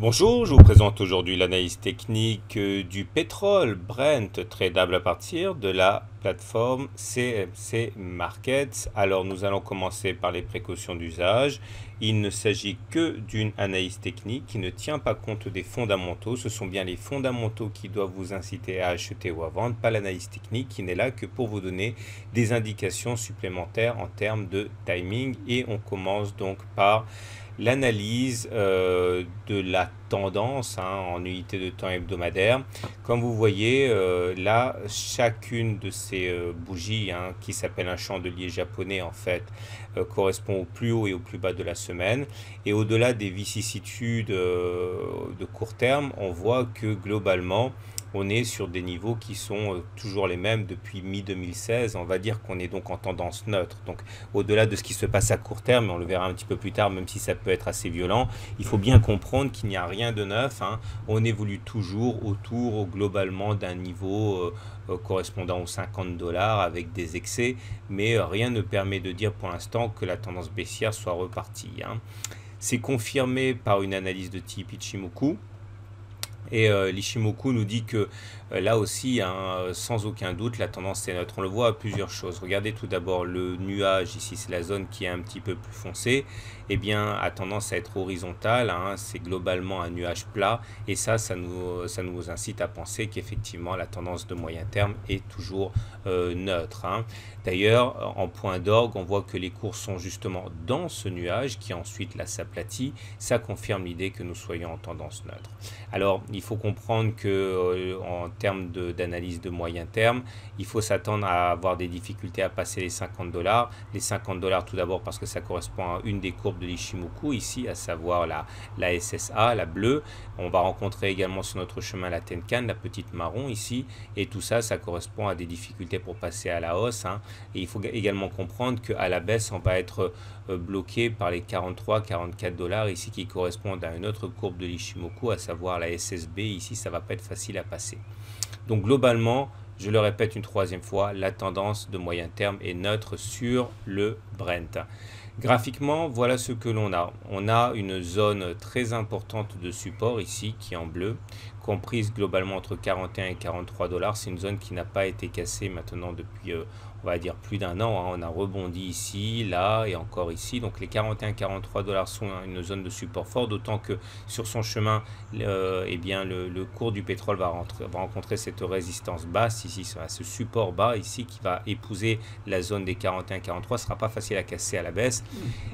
Bonjour, je vous présente aujourd'hui l'analyse technique du pétrole Brent tradable à partir de la plateforme CMC Markets. Alors nous allons commencer par les précautions d'usage. Il ne s'agit que d'une analyse technique qui ne tient pas compte des fondamentaux. Ce sont bien les fondamentaux qui doivent vous inciter à acheter ou à vendre, pas l'analyse technique qui n'est là que pour vous donner des indications supplémentaires en termes de timing. Et on commence donc par l'analyse de la tendance en unité de temps hebdomadaire. Comme vous voyez, là, chacune de ces bougies, qui s'appelle un chandelier japonais en fait, correspond au plus haut et au plus bas de la semaine. Et au-delà des vicissitudes de court terme, on voit que globalement, on est sur des niveaux qui sont toujours les mêmes depuis mi-2016. On va dire qu'on est donc en tendance neutre. Donc au-delà de ce qui se passe à court terme, on le verra un petit peu plus tard, même si ça peut être assez violent, il faut bien comprendre qu'il n'y a rien de neuf. On évolue toujours autour globalement d'un niveau correspondant aux 50 dollars avec des excès, mais rien ne permet de dire pour l'instant que la tendance baissière soit repartie. C'est confirmé par une analyse de type Ichimoku. Et l'Ishimoku nous dit que là aussi, sans aucun doute, la tendance est neutre. On le voit à plusieurs choses. Regardez tout d'abord le nuage, ici c'est la zone qui est un petit peu plus foncée, eh bien a tendance à être horizontale, c'est globalement un nuage plat, et ça nous incite à penser qu'effectivement la tendance de moyen terme est toujours neutre. D'ailleurs, en point d'orgue, on voit que les cours sont justement dans ce nuage qui ensuite là s'aplatit. Ça confirme l'idée que nous soyons en tendance neutre. Alors, il faut comprendre que en termes d'analyse de moyen terme, il faut s'attendre à avoir des difficultés à passer les 50 dollars. Les 50 dollars tout d'abord parce que ça correspond à une des courbes de l'Ishimoku ici, à savoir la SSA, la bleue. On va rencontrer également sur notre chemin la Tenkan, la petite marron ici. Et tout ça, ça correspond à des difficultés pour passer à la hausse. Et il faut également comprendre qu'à la baisse, on va être bloqué par les 43-44 dollars ici qui correspondent à une autre courbe de l'Ishimoku, à savoir la SSB. Ici, ça va pas être facile à passer. Donc globalement, je le répète une troisième fois, la tendance de moyen terme est neutre sur le Brent. Graphiquement, voilà ce que l'on a. On a une zone très importante de support ici, qui est en bleu, comprise globalement entre 41 et 43 dollars. C'est une zone qui n'a pas été cassée maintenant depuis, on va dire, plus d'un an. On a rebondi ici, là et encore ici. Donc les 41-43 dollars sont une zone de support fort, d'autant que sur son chemin, eh bien, le cours du pétrole va rencontrer cette résistance basse ici, ce support bas ici qui va épouser la zone des 41-43. Ce ne sera pas facile à casser à la baisse.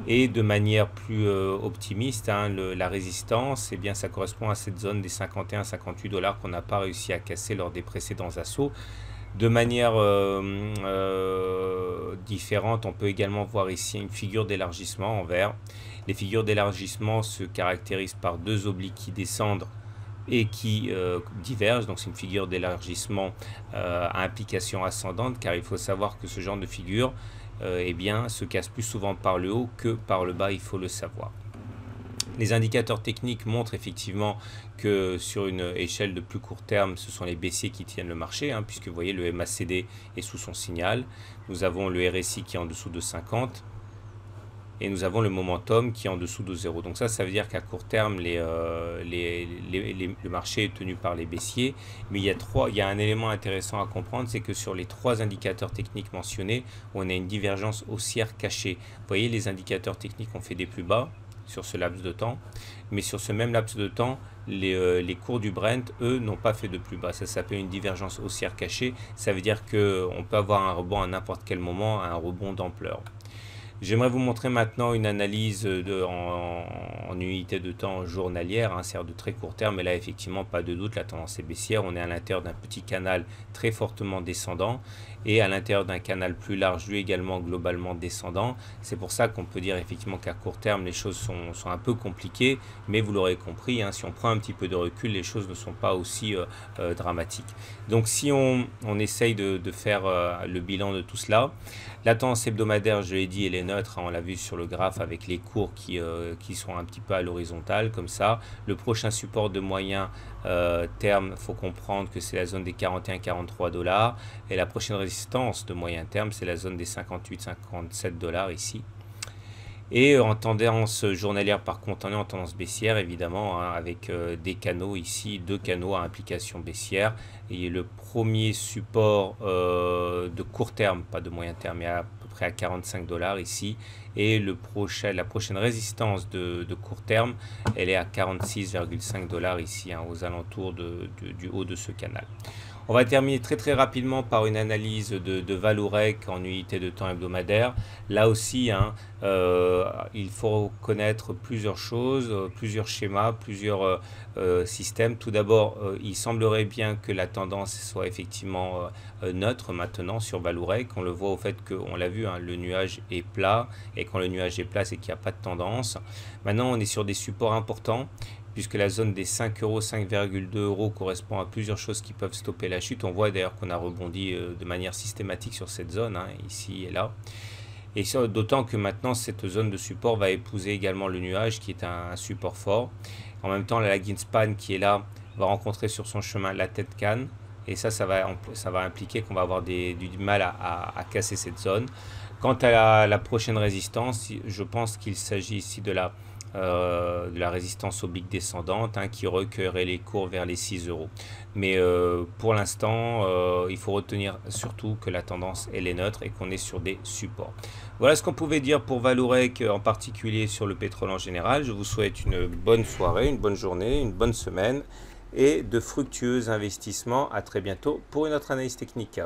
Et de manière plus optimiste, la résistance, eh bien, ça correspond à cette zone des 51-58 dollars qu'on n'a pas réussi à casser lors des précédents assauts. De manière différente, on peut également voir ici une figure d'élargissement en vert. Les figures d'élargissement se caractérisent par deux obliques qui descendent et qui divergent. Donc c'est une figure d'élargissement à implication ascendante, car il faut savoir que ce genre de figure eh bien, se casse plus souvent par le haut que par le bas, il faut le savoir. Les indicateurs techniques montrent effectivement que sur une échelle de plus court terme, ce sont les baissiers qui tiennent le marché, puisque vous voyez le MACD est sous son signal. Nous avons le RSI qui est en dessous de 50 et nous avons le momentum qui est en dessous de 0. Donc ça veut dire qu'à court terme, le marché est tenu par les baissiers. Mais il y a un élément intéressant à comprendre, c'est que sur les trois indicateurs techniques mentionnés, on a une divergence haussière cachée. Vous voyez, les indicateurs techniques ont fait des plus bas sur ce laps de temps, mais sur ce même laps de temps, les cours du Brent, eux, n'ont pas fait de plus bas. Ça s'appelle une divergence haussière cachée. Ça veut dire qu'on peut avoir un rebond à n'importe quel moment, un rebond d'ampleur. J'aimerais vous montrer maintenant une analyse en unité de temps journalière, c'est-à-dire de très court terme, mais là effectivement pas de doute, la tendance est baissière. On est à l'intérieur d'un petit canal très fortement descendant et à l'intérieur d'un canal plus large, lui également globalement descendant. C'est pour ça qu'on peut dire effectivement qu'à court terme les choses sont un peu compliquées, mais vous l'aurez compris, si on prend un petit peu de recul, les choses ne sont pas aussi dramatiques. Donc si on essaye de faire le bilan de tout cela, la tendance hebdomadaire, je l'ai dit, elle est neutre, on l'a vu sur le graphe avec les cours qui sont un petit peu à l'horizontale comme ça. Le prochain support de moyen terme, il faut comprendre que c'est la zone des 41-43 dollars et la prochaine résistance de moyen terme, c'est la zone des 58-57 dollars ici. Et en tendance journalière, par contre, on est en tendance baissière, évidemment, hein, avec des canaux ici, deux canaux à implication baissière. Et le premier support de court terme, pas de moyen terme, mais à peu près à 45 dollars ici. Et la prochaine résistance de court terme, elle est à 46,5 dollars ici, hein, aux alentours du haut de ce canal. On va terminer très rapidement par une analyse de Valorec en unité de temps hebdomadaire. Là aussi, hein, il faut connaître plusieurs choses, plusieurs schémas, plusieurs systèmes. Tout d'abord, il semblerait bien que la tendance soit effectivement neutre maintenant sur Valorec. On le voit au fait qu'on l'a vu, hein, le nuage est plat, et quand le nuage est plat, c'est qu'il n'y a pas de tendance. Maintenant, on est sur des supports importants, puisque la zone des 5 euros, 5,2 euros correspond à plusieurs choses qui peuvent stopper la chute. On voit d'ailleurs qu'on a rebondi de manière systématique sur cette zone, hein, ici et là. Et d'autant que maintenant, cette zone de support va épouser également le nuage, qui est un support fort. En même temps, la lagging span qui est là va rencontrer sur son chemin la tête canne. Et ça va impliquer qu'on va avoir du mal à casser cette zone. Quant à la prochaine résistance, je pense qu'il s'agit ici de la résistance oblique descendante, hein, qui recueillerait les cours vers les 6 euros. Mais pour l'instant, il faut retenir surtout que la tendance elle est neutre et qu'on est sur des supports. Voilà ce qu'on pouvait dire pour Valorec, en particulier sur le pétrole en général. Je vous souhaite une bonne soirée, une bonne journée, une bonne semaine et de fructueux investissements. À très bientôt pour une autre analyse technique.